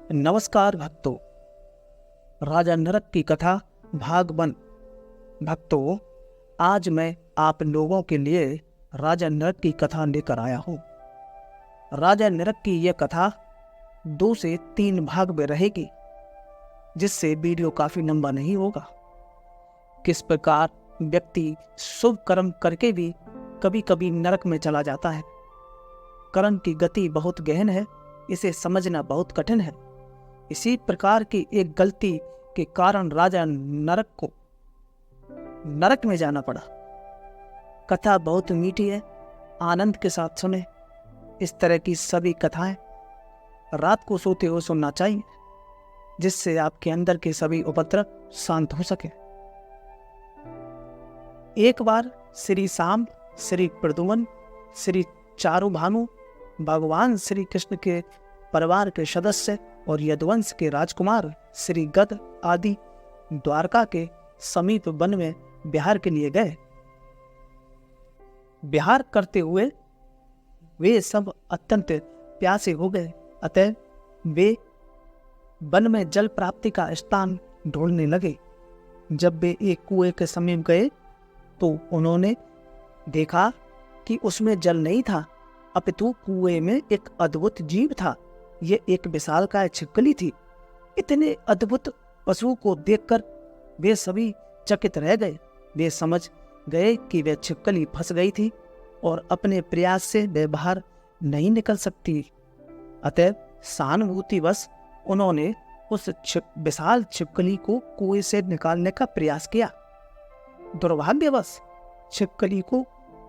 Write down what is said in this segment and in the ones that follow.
नमस्कार भक्तों, राजा नरक की कथा भाग 1। भक्तों, आज मैं आप लोगों के लिए राजा नरक की कथा लेकर आया हूँ। राजा नरक की यह कथा 2 से 3 भाग में रहेगी, जिससे वीडियो काफी लंबा नहीं होगा। किस प्रकार व्यक्ति शुभ कर्म करके भी कभी कभी नरक में चला जाता है। कर्म की गति बहुत गहन है, इसे समझना बहुत कठिन है। इसी प्रकार की एक गलती के कारण राजा नरक में जाना पड़ा। कथा बहुत मीठी है, आनंद के साथ सुने। इस तरह की सभी कथाएं रात को सोते हुए सुनना चाहिए, जिससे आपके अंदर के सभी उपद्रव शांत हो सके। एक बार श्री शाम, श्री प्रद्युम्न, श्री चारुभानु भगवान श्री कृष्ण के परिवार के सदस्य और यदुवंश के राजकुमार श्री गद आदि द्वारका के समीप वन में विहार के लिए गए। विहार करते हुए वे सब अत्यंत प्यासे हो गए, अतः वे वन में जल प्राप्ति का स्थान ढूंढने लगे। जब वे एक कुएं के समीप गए तो उन्होंने देखा कि उसमें जल नहीं था, अपितु कुएं में एक अद्भुत जीव था। ये एक विशालकाय छिपकली थी। इतने अद्भुत पशु को देखकर वे सभी चकित रह गए। वे समझ गए कि वह छिपकली फंस गई थी और अपने प्रयास से वे बाहर नहीं निकल सकती। अतः सहानुभूतिवश उन्होंने उस विशाल छिपकली को कुएं से निकालने का प्रयास किया। दुर्भाग्यवश छिपकली को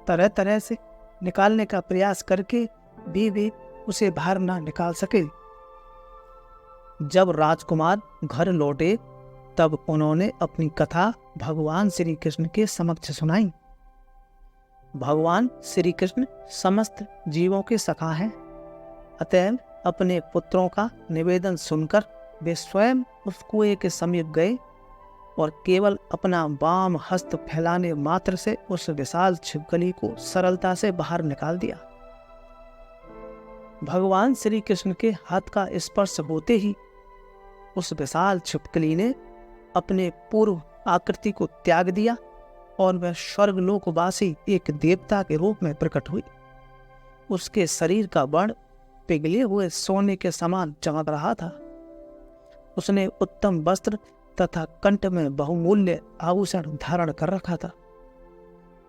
तरह तरह से निकालने का प्रयास करके भी वे उसे बाहर ना निकाल सके। जब राजकुमार घर लौटे तब उन्होंने अपनी कथा भगवान श्री कृष्ण के समक्ष सुनाई। भगवान श्री कृष्ण समस्त जीवों के सखा हैं, अतः अपने पुत्रों का निवेदन सुनकर वे स्वयं उस कुएं के समीप गए और केवल अपना वाम हस्त फैलाने मात्र से उस विशाल छिपकली को सरलता से बाहर निकाल दिया। भगवान श्री कृष्ण के हाथ का स्पर्श होते ही उस विशाल छिपकली ने अपने पूर्व आकृति को त्याग दिया और वह स्वर्गलोकवासी एक देवता के रूप में प्रकट हुई। उसके शरीर का वर्ण पिघले हुए सोने के समान चमक रहा था। उसने उत्तम वस्त्र तथा कंठ में बहुमूल्य आभूषण धारण कर रखा था।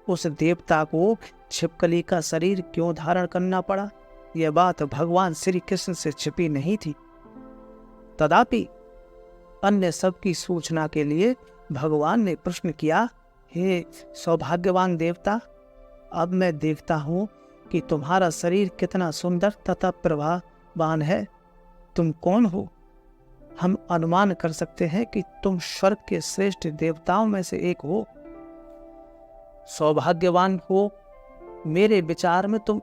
उस देवता को छिपकली का शरीर क्यों धारण करना पड़ा, यह बात भगवान श्री कृष्ण से छिपी नहीं थी। तथापि अन्य सबकी सूचना के लिए भगवान ने प्रश्न किया, हे सौभाग्यवान देवता, अब मैं देखता हूं कि तुम्हारा शरीर कितना सुंदर तथा प्रभावान है। तुम कौन हो? हम अनुमान कर सकते हैं कि तुम स्वर्ग के श्रेष्ठ देवताओं में से एक हो। सौभाग्यवान हो, मेरे विचार में तुम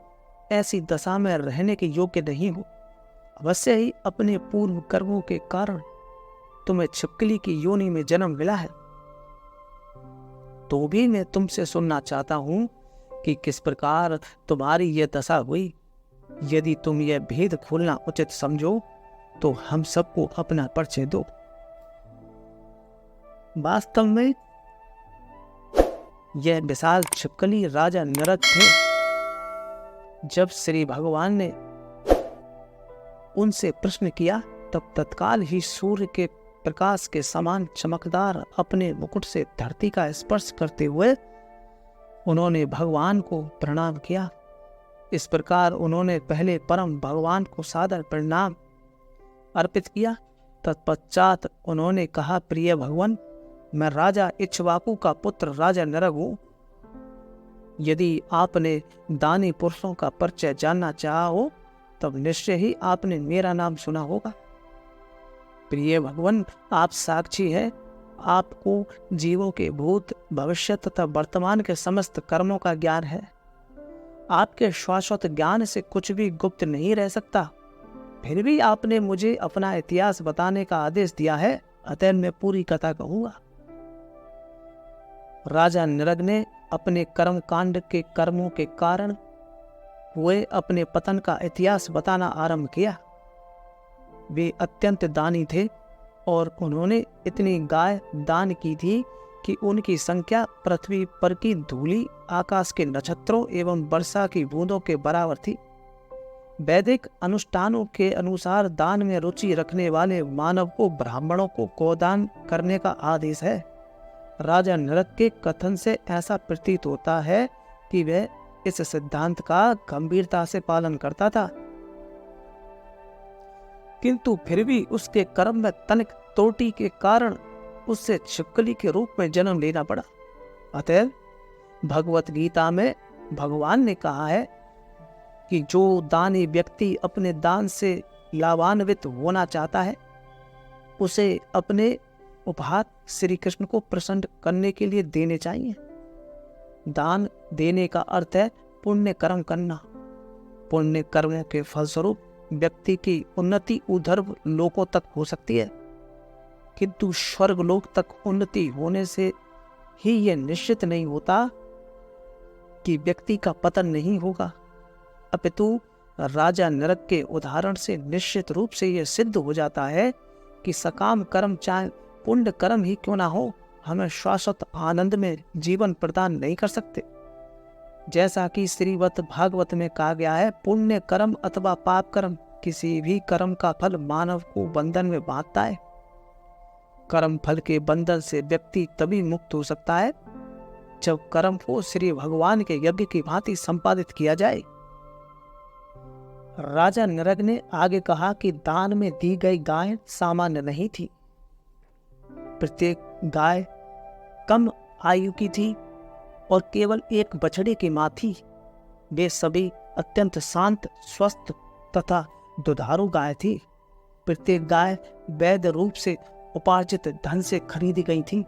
ऐसी दशा में रहने के योग्य नहीं हो। अवश्य ही अपने पूर्व कर्मों के कारण तुम्हें छिपकली की योनि में जन्म मिला है। तो भी मैं तुमसे सुनना चाहता हूं कि किस प्रकार तुम्हारी यह दशा हुई। यदि तुम यह भेद खोलना उचित समझो तो हम सबको अपना परिचय दो। वास्तव में यह विशाल छिपकली राजा नरक थे। जब श्री भगवान ने उनसे प्रश्न किया तब तत्काल ही सूर्य के प्रकाश के समान चमकदार अपने मुकुट से धरती का स्पर्श करते हुए उन्होंने भगवान को प्रणाम किया। इस प्रकार उन्होंने पहले परम भगवान को सादर प्रणाम अर्पित किया। तत्पश्चात उन्होंने कहा, प्रिय भगवान, मैं राजा इक्ष्वाकु का पुत्र राजा नरक हूं। यदि आपने दानी पुरुषों का परिचय जानना चाहा हो तब निश्चय ही आपने मेरा नाम सुना होगा। प्रिय भगवान, आप साक्षी हैं। आपको जीवों के भूत, भविष्य तथा वर्तमान के समस्त कर्मों का ज्ञान है। आपके शाश्वत ज्ञान से कुछ भी गुप्त नहीं रह सकता। फिर भी आपने मुझे अपना इतिहास बताने का आदेश दिया है, अतः मैं पूरी कथा कहूंगा। राजा नरक ने अपने कर्म कांड के कर्मों के कारण हुए अपने पतन का इतिहास बताना आरंभ किया। वे अत्यंत दानी थे और उन्होंने इतनी गाय दान की थी कि उनकी संख्या पृथ्वी पर की धूलि, आकाश के नक्षत्रों एवं वर्षा की बूंदों के बराबर थी। वैदिक अनुष्ठानों के अनुसार दान में रुचि रखने वाले मानव को ब्राह्मणों को गोदान करने का आदेश है। राजा नरक के कथन से ऐसा प्रतीत होता है कि वह इस सिद्धांत का गंभीरता से पालन करता था, किंतु फिर भी उसके कर्म में तनिक त्रुटि के कारण उससे छिपकली के रूप में जन्म लेना पड़ा। अतएव भगवत गीता में भगवान ने कहा है कि जो दानी व्यक्ति अपने दान से लाभान्वित होना चाहता है, उसे अपने उपहार श्री कृष्ण को प्रसन्न करने के लिए देने चाहिए। दान देने का अर्थ है पुण्य कर्म करना। पुण्य कर्मों के फलस्वरूप व्यक्ति की उन्नति ऊर्ध्व लोकों तक हो सकती है, किंतु स्वर्ग लोक तक उन्नति होने से ही यह निश्चित नहीं होता कि व्यक्ति का पतन नहीं होगा, अपितु राजा नरक के उदाहरण से निश्चित रूप से यह सिद्ध हो जाता है कि सकाम कर्म चाहे पुण्य कर्म ही क्यों ना हो, हमें शाश्वत आनंद में जीवन प्रदान नहीं कर सकते। जैसा कि श्रीमद् भागवत में कहा गया है, पुण्य कर्म अथवा पाप कर्म किसी भी कर्म का फल मानव को बंधन में बांधता है। कर्म फल के बंधन से व्यक्ति तभी मुक्त हो सकता है जब कर्म को श्री भगवान के यज्ञ की भांति संपादित किया जाए। राजा नरक ने आगे कहा कि दान में दी गई गाय सामान्य नहीं थी। प्रत्येक गाय कम आयु की थी और केवल एक बछड़े की मां थी। वे सभी अत्यंत शांत, स्वस्थ तथा दुधारू गाय थी। प्रत्येक गाय वैध रूप से उपार्जित धन से खरीदी गई थी।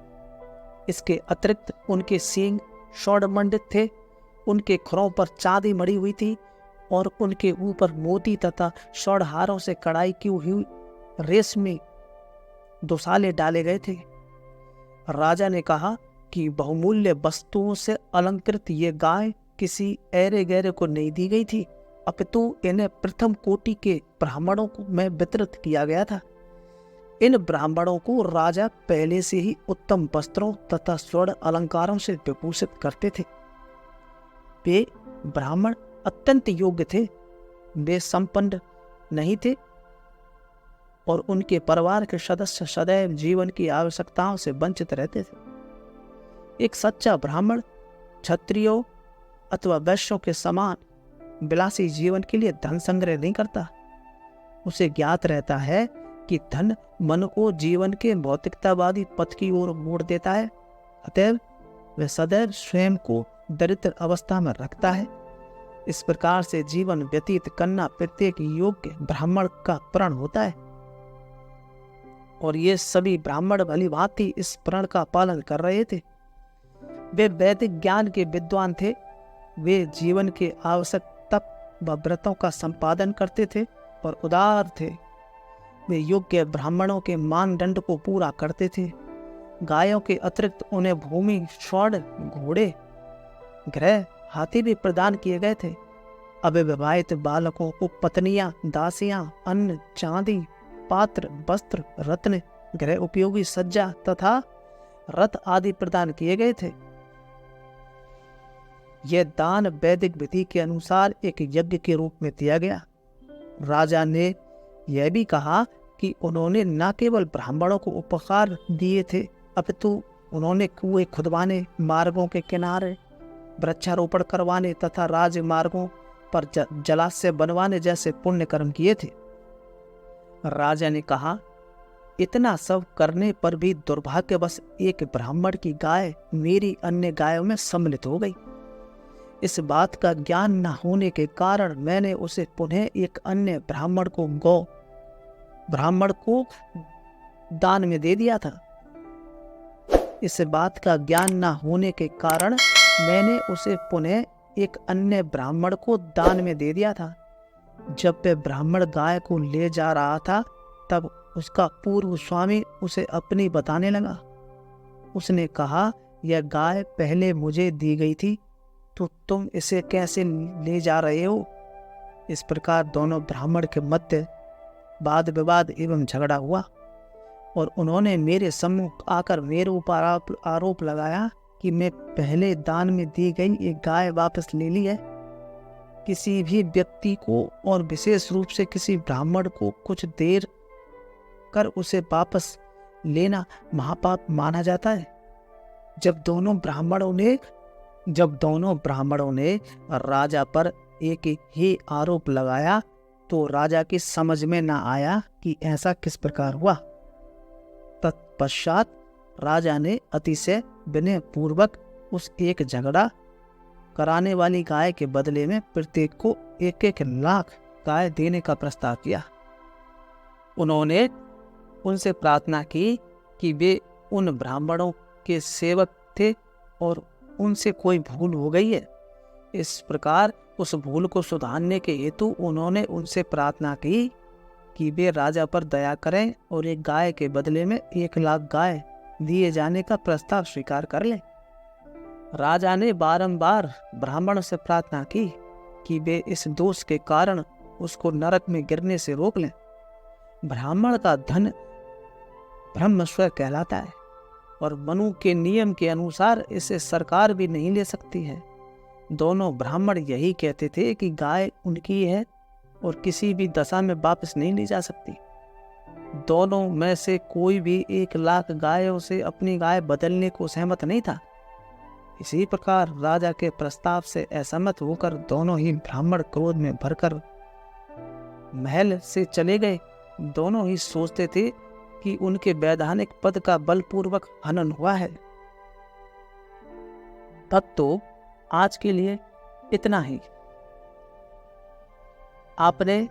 इसके अतिरिक्त उनके सींग स्वर्ण थे, उनके खुरों पर चांदी मड़ी हुई थी और उनके ऊपर मोती तथा स्वर्णहारों से कढ़ाई की हुई रेशमी दुशाले डाले गए थे। राजा ने कहा कि बहुमूल्य वस्तुओं से अलंकृत ये गाय किसी ऐरे गैरे को नहीं दी गई थी, अपितु इन्हें प्रथम कोटि के ब्राह्मणों को में वितरित किया गया था। इन ब्राह्मणों को राजा पहले से ही उत्तम वस्त्रों तथा स्वर्ण अलंकारों से विभूषित करते थे। वे ब्राह्मण अत्यंत योग्य थे। वे संपन्न नहीं थे और उनके परिवार के सदस्य सदैव जीवन की आवश्यकताओं से वंचित रहते थे। एक सच्चा ब्राह्मण क्षत्रियों अथवा वैश्यों के समान विलासी जीवन के लिए धन संग्रह नहीं करता। उसे ज्ञात रहता है कि धन मन को जीवन के भौतिकतावादी पथ की ओर मोड़ देता है, अतएव वह सदैव स्वयं को दरिद्र अवस्था में रखता है। इस प्रकार से जीवन व्यतीत करना प्रत्येक योग्य ब्राह्मण का प्रण होता है और ये सभी ब्राह्मण भली भांति इस प्रण का पालन कर रहे थे। वे वैदिक ज्ञान के विद्वान थे। वे जीवन के आवश्यक तप व व्रतों का संपादन करते थे और उदार थे। वे योग्य ब्राह्मणों के मानदंड को पूरा करते थे। गायों के अतिरिक्त उन्हें भूमि, स्वर्ण, घोड़े, गृह, हाथी भी प्रदान किए गए थे। अविवाहित बालकों को पत्नियां, दासियां, अन्न, चांदी, पात्र, वस्त्र, रत्न, गृह उपयोगी सज्जा तथा रथ आदि प्रदान किए गए थे। यह दान वैदिक विधि के अनुसार एक यज्ञ के रूप में दिया गया। राजा ने यह भी कहा कि उन्होंने न केवल ब्राह्मणों को उपहार दिए थे, अपितु उन्होंने कुएं खुदवाने, मार्गों के किनारे वृक्षारोपण करवाने तथा राजमार्गों पर जलाशय बनवाने जैसे पुण्य कर्म किए थे। राजा ने कहा, इतना सब करने पर भी दुर्भाग्यवश एक ब्राह्मण की गाय मेरी अन्य गायों में सम्मिलित हो गई। इस बात का ज्ञान न होने के कारण मैंने उसे पुनः एक अन्य ब्राह्मण को दान में दे दिया था। इस बात का ज्ञान न होने के कारण मैंने उसे पुनः एक अन्य ब्राह्मण को दान में दे दिया था। जब वह ब्राह्मण गाय को ले जा रहा था, तब उसका पूर्व स्वामी उसे अपनी बताने लगा। उसने कहा, यह गाय पहले मुझे दी गई थी, तो तुम इसे कैसे ले जा रहे हो? इस प्रकार दोनों ब्राह्मण के मध्य वाद विवाद एवं झगड़ा हुआ और उन्होंने मेरे सम्मुख आकर मेरे ऊपर आरोप लगाया कि मैं पहले दान में दी गई एक गाय वापस ले ली है। किसी भी व्यक्ति को और विशेष रूप से किसी ब्राह्मण को कुछ देर कर उसे वापस लेना महापाप माना जाता है। जब दोनों ब्राह्मणों ने राजा पर एक ही आरोप लगाया तो राजा की समझ में न आया कि ऐसा किस प्रकार हुआ। तत्पश्चात राजा ने अतिशय विनय पूर्वक उस एक झगड़ा कराने वाली गाय के बदले में प्रत्येक को 1-1 लाख गाय देने का प्रस्ताव किया। उन्होंने उनसे प्रार्थना की कि वे उन ब्राह्मणों के सेवक थे और उनसे कोई भूल हो गई है। इस प्रकार उस भूल को सुधारने के हेतु उन्होंने उनसे प्रार्थना की कि वे राजा पर दया करें और एक गाय के बदले में 1 लाख गाय दिए जाने का प्रस्ताव स्वीकार कर लें। राजा ने बारंबार ब्राह्मण से प्रार्थना की कि वे इस दोष के कारण उसको नरक में गिरने से रोक लें। ब्राह्मण का धन ब्रह्मस्वर कहलाता है और मनु के नियम के अनुसार इसे सरकार भी नहीं ले सकती है। दोनों ब्राह्मण यही कहते थे कि गाय उनकी है और किसी भी दशा में वापस नहीं ली जा सकती। दोनों में से कोई भी 1 लाख गायों से अपनी गाय बदलने को सहमत नहीं था। इसी प्रकार राजा के प्रस्ताव से असहमत होकर दोनों ही ब्राह्मण क्रोध में भरकर महल से चले गए। दोनों ही सोचते थे कि उनके वैधानिक पद का बलपूर्वक हनन हुआ है। भक्तों, आज के लिए इतना ही। आपने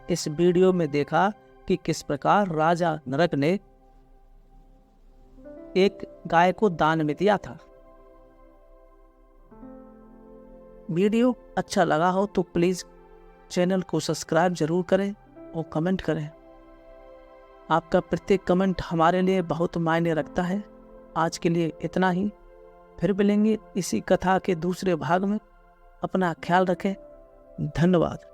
इस वीडियो में देखा कि किस प्रकार राजा नरक ने एक गाय को दान में दिया था। वीडियो अच्छा लगा हो तो प्लीज चैनल को सब्सक्राइब जरूर करें और कमेंट करें। आपका प्रत्येक कमेंट हमारे लिए बहुत मायने रखता है। आज के लिए इतना ही। फिर मिलेंगे इसी कथा के दूसरे भाग में। अपना ख्याल रखें। धन्यवाद।